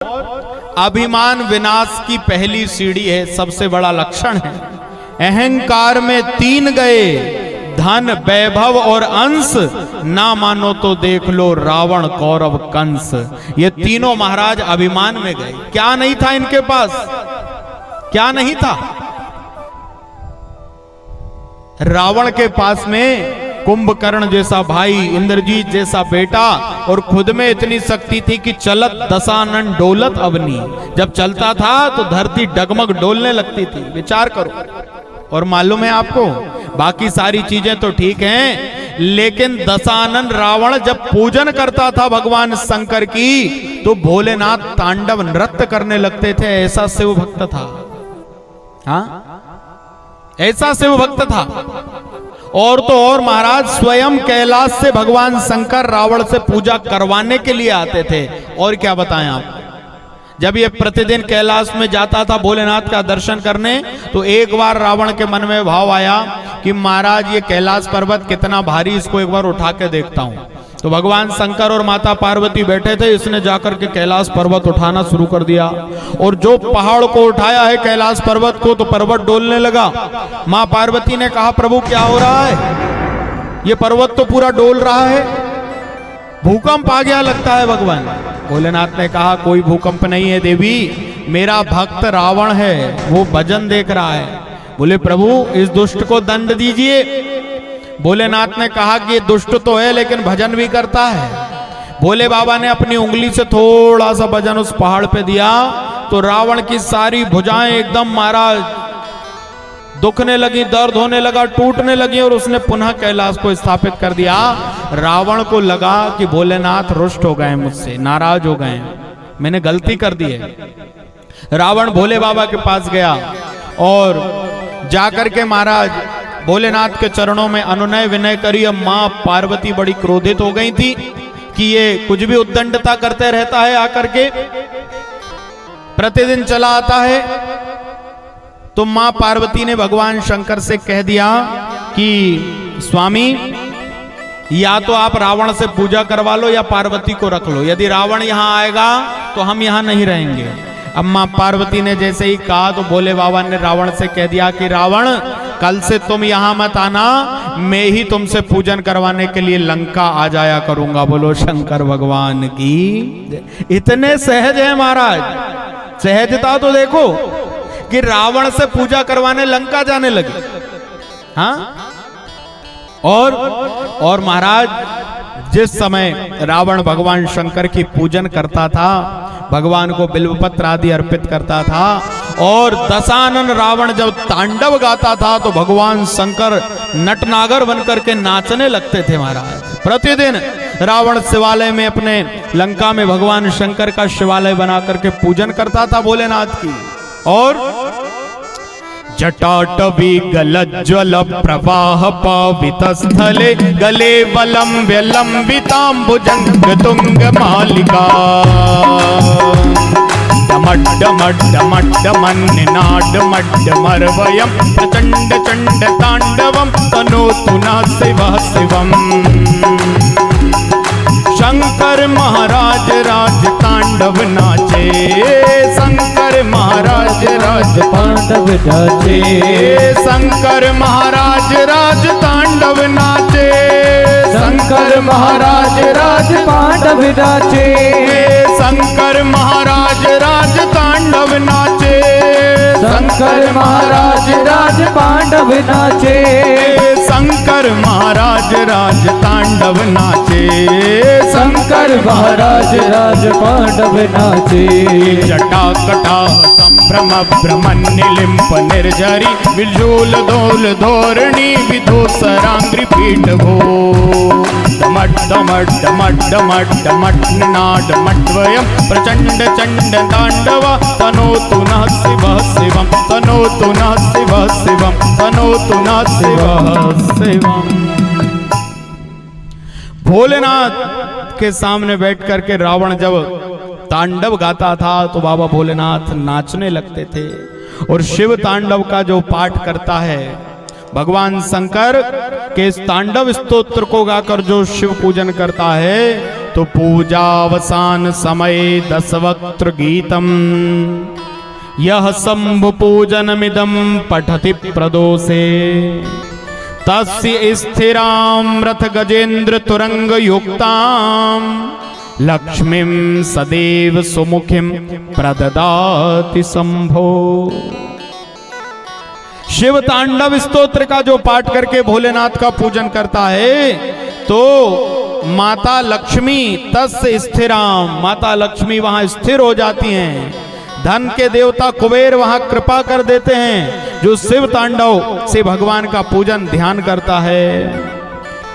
अभिमान विनाश की पहली सीढ़ी है, सबसे बड़ा लक्षण है। अहंकार में तीन गए, धन वैभव और अंश, ना मानो तो देख लो रावण कौरव कंस। ये तीनों महाराज अभिमान में गए। क्या नहीं था इनके पास? क्या नहीं था? रावण के पास में कुंभकर्ण जैसा भाई, इंद्रजीत जैसा बेटा, और खुद में इतनी शक्ति थी कि चलत दशानन डोलत अवनी। जब चलता था तो धरती डगमग डोलने लगती थी। विचार करो। और मालूम है आपको, बाकी सारी चीजें तो ठीक हैं, लेकिन दशानन रावण जब पूजन करता था भगवान शंकर की, तो भोलेनाथ तांडव नृत्य करने लगते थे। ऐसा शिव भक्त था। हाँ, ऐसा शिव भक्त था। और तो और महाराज स्वयं कैलाश से भगवान शंकर रावण से पूजा करवाने के लिए आते थे। और क्या बताएं आप, जब ये प्रतिदिन कैलाश में जाता था भोलेनाथ का दर्शन करने, तो एक बार रावण के मन में भाव आया कि महाराज ये कैलाश पर्वत कितना भारी, इसको एक बार उठा के देखता हूं। तो भगवान शंकर और माता पार्वती बैठे थे, इसने जाकर के कैलाश पर्वत उठाना शुरू कर दिया। और जो पहाड़ को उठाया है कैलाश पर्वत को, तो पर्वत डोलने लगा। मां पार्वती ने कहा, प्रभु क्या हो रहा है? ये पर्वत तो पूरा डोल रहा है, भूकंप आ गया लगता है। भगवान भोलेनाथ ने कहा, कोई भूकंप नहीं है देवी, मेरा भक्त रावण है, वो भजन देख रहा है। बोले, प्रभु इस दुष्ट को दंड दीजिए। भोलेनाथ ने कहा कि ये दुष्ट तो है लेकिन भजन भी करता है। भोले बाबा ने अपनी उंगली से थोड़ा सा भजन उस पहाड़ पे दिया, तो रावण की सारी भुजाएं एकदम महाराज दुखने लगी, दर्द होने लगा, टूटने लगी, और उसने पुनः कैलाश को स्थापित कर दिया। रावण को लगा कि भोलेनाथ रुष्ट हो गए, मुझसे नाराज हो गए, मैंने गलती कर दी है। रावण भोले बाबा के पास गया और जाकर के महाराज भोलेनाथ के चरणों में अनुनय विनय करी। अब मां पार्वती बड़ी क्रोधित हो गई थी कि ये कुछ भी उद्दंडता करते रहता है, आकर के प्रतिदिन चला आता है। तो मां पार्वती ने भगवान शंकर से कह दिया कि स्वामी, या तो आप रावण से पूजा करवा लो या पार्वती को रख लो। यदि रावण यहां आएगा तो हम यहां नहीं रहेंगे। अब मां पार्वती ने जैसे ही कहा, तो भोले बाबा ने रावण से कह दिया कि रावण, कल से तुम यहां मत आना, मैं ही तुमसे पूजन करवाने के लिए लंका आ जाया करूंगा। बोलो शंकर भगवान की। इतने सहज है महाराज, सहजता तो देखो कि रावण से पूजा करवाने लंका जाने लगे। हाँ, और महाराज जिस समय रावण भगवान शंकर की पूजन करता था, भगवान को बिल्वपत्र आदि अर्पित करता था, और दशानन रावण जब तांडव गाता था, तो भगवान शंकर नटनागर बनकर के नाचने लगते थे महाराज। प्रतिदिन रावण शिवालय में, अपने लंका में भगवान शंकर का शिवालय बना करके पूजन करता था भोलेनाथ की। और जटाटवी गलज्ज्वल प्रवाह पावित स्थले, गले वलंब्य लंबितांबुजंग तुंग मालिका, डमड्डमड्डमड्डमन्निनाडमड्डमर्वयं प्रचंड चंड तांडवं तनोतु नः शिवः शिवम्। शंकर महाराज राज तांडव नाचे, शंकर महाराज राज तांडव नाचे, शंकर महाराज राज तांडव नाचे, शंकर महाराज राज तांडव नाचे, शंकर महाराज राज तांडव नाचे, शंकर महाराज राज तांडव नाचे, शंकर महाराज राज तांडव नाचे, शंकर महाराज राज तांडव नाचे। जटाकटा संभ्रम भ्रमन्निलिम्प निर्जरी, विजूल दोल धोरणी विधूसरांग्रि पीठ भो, डमड्डमड्डमड्डमड्डमड्डनाडमड्वयं प्रचंड चंड तांडव तनोतु नः शिवः शिवं, तनोतु नः शिवः शिवं, तनोतु नः शिवः शिवं। भोलेनाथ के सामने बैठ करके रावण जब तांडव गाता था, तो बाबा भोलेनाथ नाचने लगते थे। और शिव तांडव का जो पाठ करता है, भगवान शंकर के इस तांडव स्तोत्र को गाकर जो शिव पूजन करता है, तो पूजावसान समय दशवक्त्र गीतम यह शंभु पूजनमिदं पठति प्रदोषे तस्य स्थिरां रथ गजेंद्र तुरंग युक्तां लक्ष्मीं सदैव सुमुखीं प्रददाति शंभो। शिव तांडव स्तोत्र का जो पाठ करके भोलेनाथ का पूजन करता है तो माता लक्ष्मी तस्य स्थिराम, माता लक्ष्मी वहां स्थिर हो जाती हैं। धन के देवता कुबेर वहां कृपा कर देते हैं जो शिव तांडव से भगवान का पूजन ध्यान करता है।